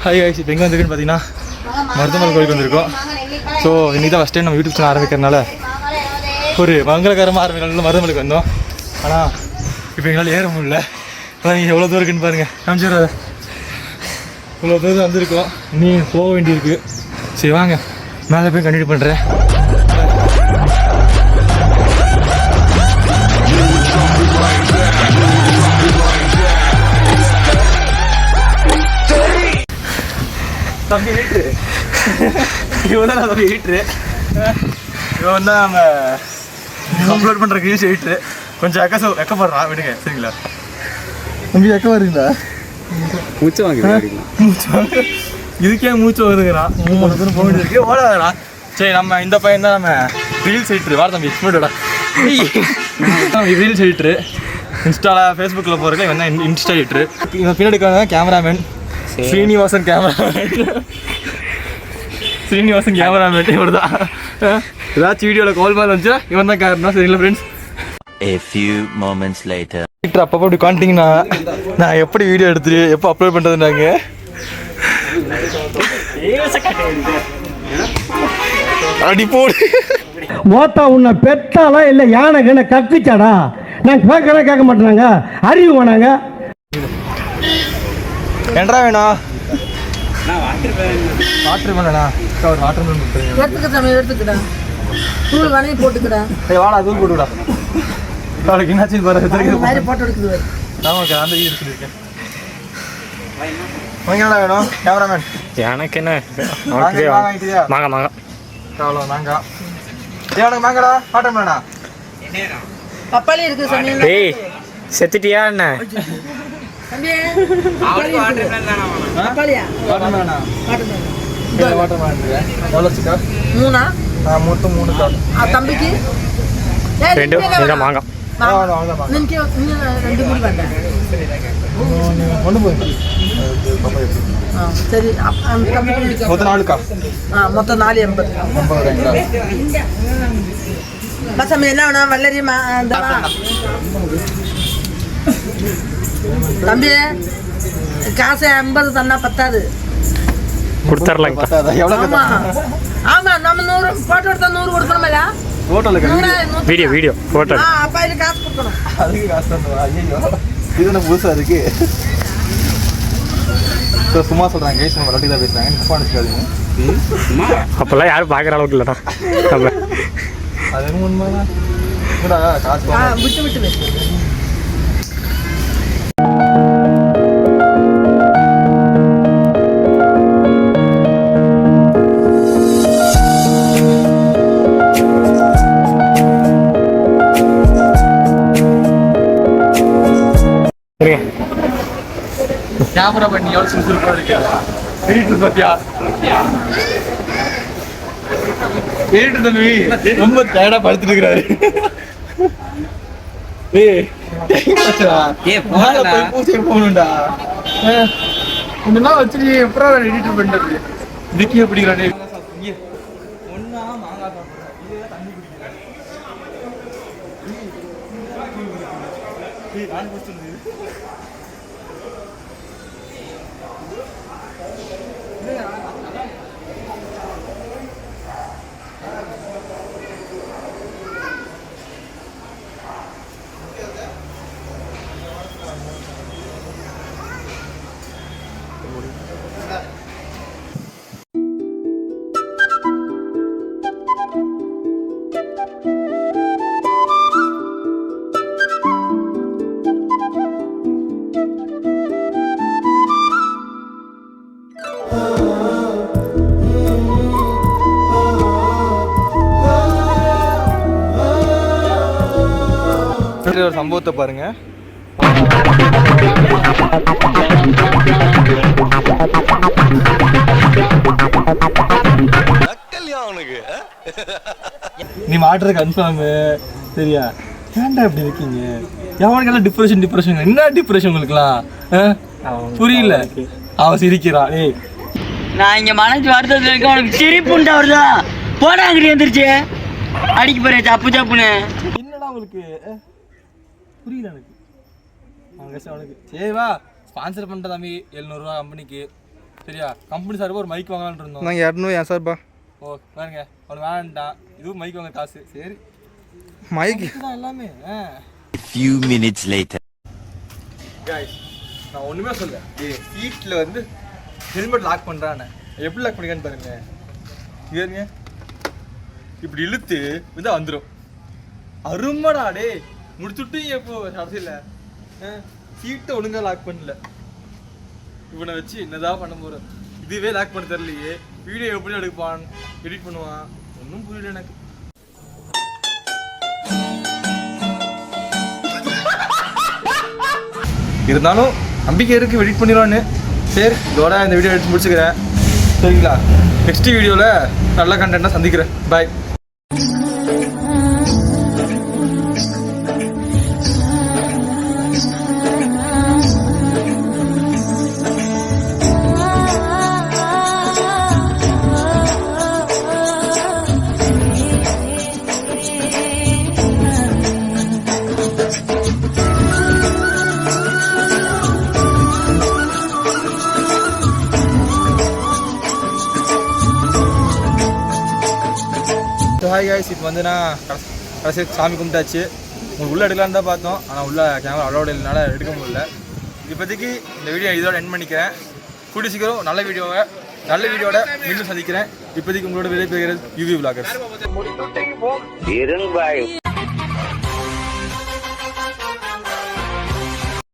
Hi guys, இப்போ எங்கே வந்திருக்குன்னு பார்த்தீங்கன்னா மருதமலை கோயிலுக்கு வந்திருக்கோம். ஸோ இன்றைக்கி தான் ஃபஸ்ட் டைம் நம்ம யூடியூப் சேனல் ஆரம்பிக்கிறதுனால ஒரு மங்களகரமாக ஆரம்பிக்கிறதுனால மருதமலைக்கு வந்தோம். ஆனால் இப்போ எங்களால் ஏற முடியல. அதான் நீங்கள் எவ்வளோ தூரம் இருக்குன்னு பாருங்கள், காமிச்சிடுறாரு. இவ்வளோ தூரம் வந்திருக்கோம், நீ போக வேண்டியிருக்கு. சரி வாங்க மேலே போய் கண்டினியூ பண்ணுறேன். தம்பி ஹீட்ரு இவன் தான் தம்பி ஹீட்ரு. இவன் தான் நம்ம அப்லோட் பண்ணுற ரீல்ஸ் ஹீட்ரு. கொஞ்சம் வெக்கப்படுறான், விடுங்க சரிங்களா. தம்பி வெக்க வருங்களா? மூச்சு வாங்க இதுக்கே மூச்சு வருதுங்கிறான். 3 பேரும் போக வேண்டியிருக்கு, ஓட வரான். சரி நம்ம இந்த பையன் தான் நம்ம ரீல்ஸ் ஹீட்ரு. வார தம்பி எக்ஸ்போர்ட்டோட ரீல்ஸ் ஹீட்ரு. இன்ஸ்டாவில் ஃபேஸ்புக்கில் போகிறதுக்கு இவன் தான் இன்ஸ்டா ஹீட்ரு. இவன் பின்னாடி கேமராமேன் ஸ்ரீனிவாசன். ஸ்ரீனிவாசன் கேமராமேன் இவர் தான். ஏதாச்சும் வீடியோவில் கால் மாதிரி வந்துச்சா இவன் தான் காரணம். சரிங்களா friends. A few moments later. அப்பப்போ அப்படி காண்டிங்கன்னா நான் எப்படி வீடியோ எடுத்து எப்போ அப்லோட் பண்ணுறதுனாங்க. அடி போடு மோத்தா உன்னை பெத்தாலா இல்லை யானை கண்ணை கக்குச்சாடா? நாங்கள் கேட்க மாட்டேனாங்க, அறிவு வேணாங்க. என்றா வேணும் வாட்டர் மேலண்ணா, ஒரு வாட்டர் மேலன் எடுத்துக்கடா, தூள் வனையும் போட்டுக்கடா. வாடா தூள் போட்டுவிடா. அவளுக்கு என்னாச்சு பாரு, போட்டு எடுக்குது. ஓகே அந்த வீடு சொல்லியிருக்கேன். உனக்கு என்ன வேணும் கேமராமேன்? எனக்கு என்ன மாங்க மாங்க அவ்வளோ மாங்கா. உனக்கு மாங்கடா வாட்டர் மேலனா? பப்பாளி இருக்கு சாமி. ஏய் செத்துட்டியா என்ன? தம்பிக்கு மாங்க சரி. மொத்தம் 480. பசங்க என்ன வேணும்? வல்லரி தம்பி காசு 50 தந்தா பத்தாது. கொடுத்துடலாம். ஆமா நம்ம 100 போட்டோ எடுத்தா 100 கொடுக்கணும்ல. வீடியோ போட்டோ அப்பா இது காசு கொடுக்கணும். அதுக்கு காசு தந்தா? ஐயோ இது என்ன புதுசாக இருக்கு. சும்மா சொல்றாங்க கைஸ், நம்ம ரெட்டி தான் பேசுறாங்க, தப்பா நினைச்சுக்காதீங்க. அப்பெல்லாம் யாரும் பார்க்குற அளவுக்கு இல்லைடா. அது என்ன உண்மைதான். காசு விட்டு விட்டு கேமரா பண்ணி எவ்வளோ சுறுசுறுப்பாக இருக்கு. எடிட்டர் பார்த்தியா? எடிட்டர் தம்பி ரொம்ப டயர்டாக படுத்துட்டு இருக்கிறாரு. பூச்சை போகணும்டா. ஒன்றுனா வச்சு எப்பறம் எடிட்டர் பண்ணுறது. இதுக்கே பிடிக்கிறானே. ஒன்றா மாங்காய் சாப்பிட்றேன், இதே தண்ணி குடிக்கிறேன். நான் குடிச்சிருந்தது ஒரு சம்பவத்தை பாருங்க. நீ மாட்டுறது கன்ஃபார்ம் சரியா? ஏன்டா இப்படி இருக்கீங்க? எவனுக்கெல்லாம் டிப்ரெஷன் என்ன டிப்ரெஷன் உங்களுக்குலாம் புரியல. அவன் சிரிக்கிறான். ஏய் நான் இங்க மனசு வருத்தத்துல இருக்க, உனக்கு சிரிப்புண்டா வருதா? போடா அங்கிட்டு வந்துருச்சு அடிக்க போறேன் சப்பு சப்புன்னு. என்னடா உங்களுக்கு புரியல எனக்கு. அவனுக்கு சரி வா ஸ்பான்சர் பண்ணுற தம்பி 700 ரூபா கம்பெனிக்கு சரியா? கம்பெனி சார்பாக ஒரு மைக் வாங்கலாம்னு இருந்தோம். நாங்கள் 200 ஏன் சார்பா? ஓ பாருங்க, அவனுக்கு வேண்டாம். இதுவும் மைக் வாங்க காசு. சரி மைக்கு தான் எல்லாமே. A few minutes later. Guys, நான் ஒன்றுமே சொல்ல. சீட்டில் வந்து ஹெல்மெட் லாக் பண்ணுறான்னு எப்படி லாக் பண்ணிக்கான்னு பாருங்க. ஏறுங்க, இப்படி இழுத்து வந்து வந்துடும். அருமடா டே, முடிச்சுட்டு எப்போ கடைசியில் சீட்டை ஒழுங்காக லாக் பண்ணல. இவனை வச்சு என்னதான் பண்ண போகிறேன். இதுவே லாக் பண்ண தரலையே. வீடியோ எப்படி எடுப்பான், எடிட் பண்ணுவான், ஒன்றும் புரியல எனக்கு. இருந்தாலும் நம்பிக்கை இருக்கு எடிட் பண்ணிடுவான்னு. சரி, இதோட இந்த வீடியோ எடுத்து முடிச்சுக்கிறேன். சரிங்களா? நெக்ஸ்ட் வீடியோவில் நல்ல கண்டென்ட்டாக சந்திக்கிறேன். பாய். ஹாய் காய்ஸ், இப்போ வந்து நான் கடைசி சாமி கும்பிட்டாச்சு. உங்களுக்கு உள்ளே எடுக்கலான்னு தான் பார்த்தோம், ஆனால் உள்ள கேமரா அலோடு இல்லைனால எடுக்க முடியல. இப்போதைக்கு இந்த வீடியோ இதோட எண்ட் பண்ணிக்கிறேன். கூடிய சீக்கிரம் நல்ல வீடியோட மீண்டும் சந்திக்கிறேன். இப்போதைக்கு உங்களோட விடைபெறுகிறது யூவி விலாகர்ஸ்.